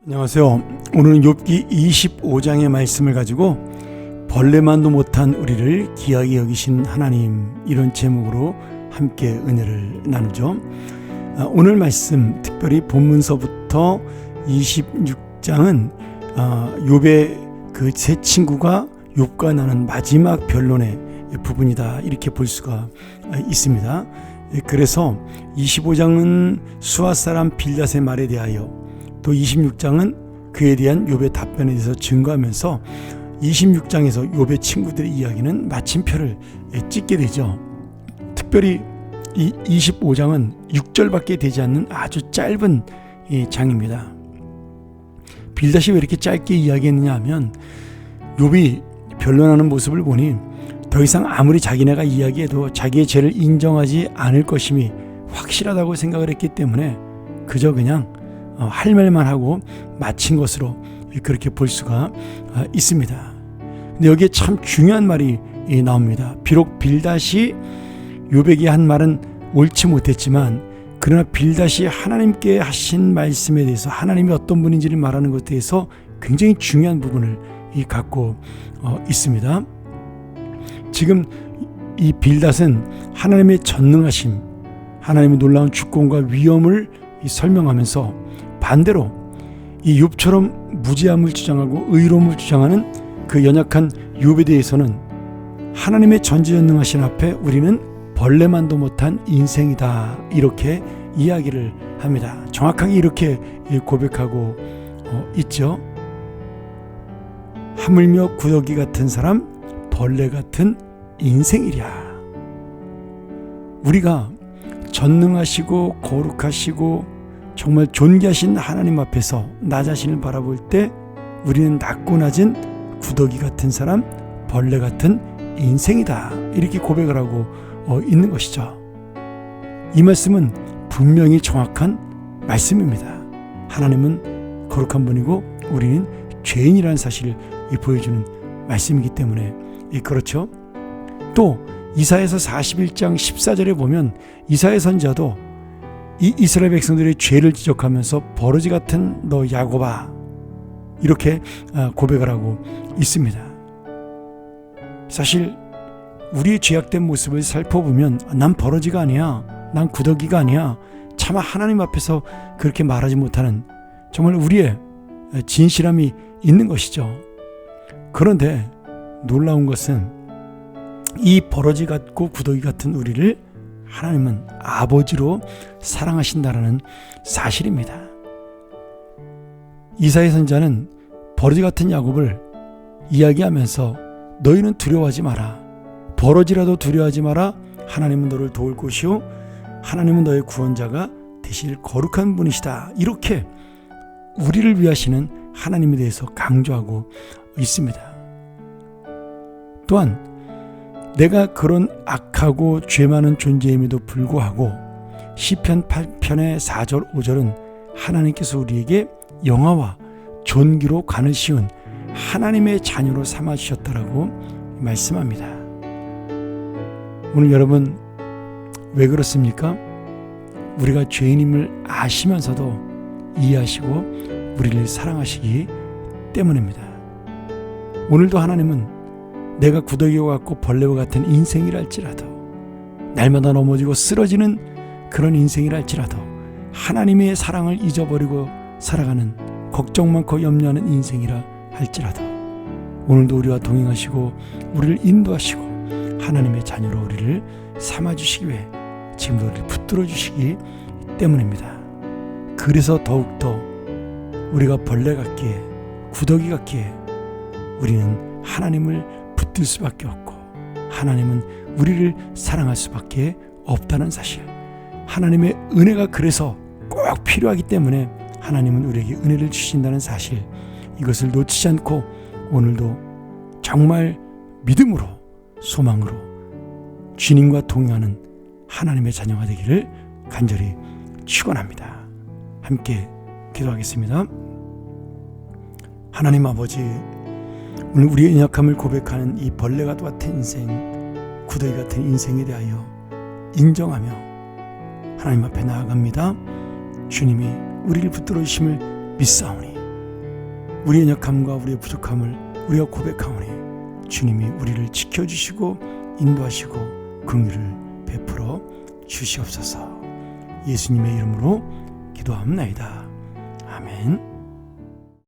안녕하세요. 오늘은 욥기 25장의 말씀을 가지고 벌레만도 못한 우리를 귀하게 여기신 하나님, 이런 제목으로 함께 은혜를 나누죠. 오늘 말씀, 특별히 본문서부터 26장은 욥의 그 세 친구가 욥과 나눈 마지막 변론의 부분이다, 이렇게 볼 수가 있습니다. 그래서 25장은 수아 사람 빌닷의 말에 대하여, 또 26장은 그에 대한 욥의 답변에 대해서 증거하면서 26장에서 욥의 친구들의 이야기는 마침표를 찍게 되죠. 특별히 이 25장은 6절밖에 되지 않는 아주 짧은 장입니다. 빌닷이 왜 이렇게 짧게 이야기했느냐 하면, 욥이 변론하는 모습을 보니 더 이상 아무리 자기네가 이야기해도 자기의 죄를 인정하지 않을 것임이 확실하다고 생각을 했기 때문에 그저 그냥 할 말만 하고 마친 것으로 그렇게 볼 수가 있습니다. 근데 여기에 참 중요한 말이 나옵니다. 비록 빌닷이 욥에게 한 말은 옳지 못했지만, 그러나 빌닷이 하나님께 하신 말씀에 대해서, 하나님이 어떤 분인지를 말하는 것에 대해서 굉장히 중요한 부분을 갖고 있습니다. 지금 이 빌닷은 하나님의 전능하심, 하나님의 놀라운 주권과 위엄을 설명하면서, 반대로 이 욥처럼 무죄함을 주장하고 의로움을 주장하는 그 연약한 욥에 대해서는 하나님의 전지전능하신 앞에 우리는 벌레만도 못한 인생이다, 이렇게 이야기를 합니다. 정확하게 이렇게 고백하고 있죠. 하물며 구더기 같은 사람, 벌레 같은 인생이랴. 우리가 전능하시고 거룩하시고 정말 존귀하신 하나님 앞에서 나 자신을 바라볼 때 우리는 낮고 낮은 구더기 같은 사람, 벌레 같은 인생이다, 이렇게 고백을 하고 있는 것이죠. 이 말씀은 분명히 정확한 말씀입니다. 하나님은 거룩한 분이고 우리는 죄인이라는 사실을 보여주는 말씀이기 때문에 그렇죠. 또 이사야서 41장 14절에 보면 이사야 선지자도 이 이스라엘 백성들의 죄를 지적하면서 버러지 같은 너 야곱아, 이렇게 고백을 하고 있습니다. 사실 우리의 죄악된 모습을 살펴보면 난 버러지가 아니야, 난 구더기가 아니야, 차마 하나님 앞에서 그렇게 말하지 못하는 정말 우리의 진실함이 있는 것이죠. 그런데 놀라운 것은 이 버러지 같고 구더기 같은 우리를 하나님은 아버지로 사랑하신다라는 사실입니다. 이사야 선지자는 버러지 같은 야곱을 이야기하면서 너희는 두려워하지 마라, 버러지라도 두려워하지 마라, 하나님은 너를 도울 것이요 하나님은 너의 구원자가 되실 거룩한 분이시다, 이렇게 우리를 위하시는 하나님에 대해서 강조하고 있습니다. 또한 내가 그런 악하고 죄 많은 존재임에도 불구하고 시편 8편의 4절 5절은 하나님께서 우리에게 영화와 존귀로 관을 씌운 하나님의 자녀로 삼아주셨다라고 말씀합니다. 오늘 여러분 왜 그렇습니까? 우리가 죄인임을 아시면서도 이해하시고 우리를 사랑하시기 때문입니다. 오늘도 하나님은 내가 구더기와 같고 벌레와 같은 인생이랄지라도, 날마다 넘어지고 쓰러지는 그런 인생이랄지라도, 하나님의 사랑을 잊어버리고 살아가는 걱정 많고 염려하는 인생이라 할지라도 오늘도 우리와 동행하시고 우리를 인도하시고 하나님의 자녀로 우리를 삼아주시기 위해 지금도 우리를 붙들어 주시기 때문입니다. 그래서 더욱더 우리가 벌레 같기에, 구더기 같기에 우리는 하나님을 붙들 수밖에 없고, 하나님은 우리를 사랑할 수밖에 없다는 사실, 하나님의 은혜가 그래서 꼭 필요하기 때문에 하나님은 우리에게 은혜를 주신다는 사실, 이것을 놓치지 않고 오늘도 정말 믿음으로, 소망으로 주님과 동행하는 하나님의 자녀가 되기를 간절히 축원합니다. 함께 기도하겠습니다. 하나님 아버지, 오늘 우리의 연약함을 고백하는 이 벌레와 같은 인생, 구더기 같은 인생에 대하여 인정하며 하나님 앞에 나아갑니다. 주님이 우리를 붙들어 주심을 믿사오니 우리의 약함과 우리의 부족함을 우리가 고백하오니 주님이 우리를 지켜주시고 인도하시고 긍휼을 베풀어 주시옵소서. 예수님의 이름으로 기도합나이다. 아멘.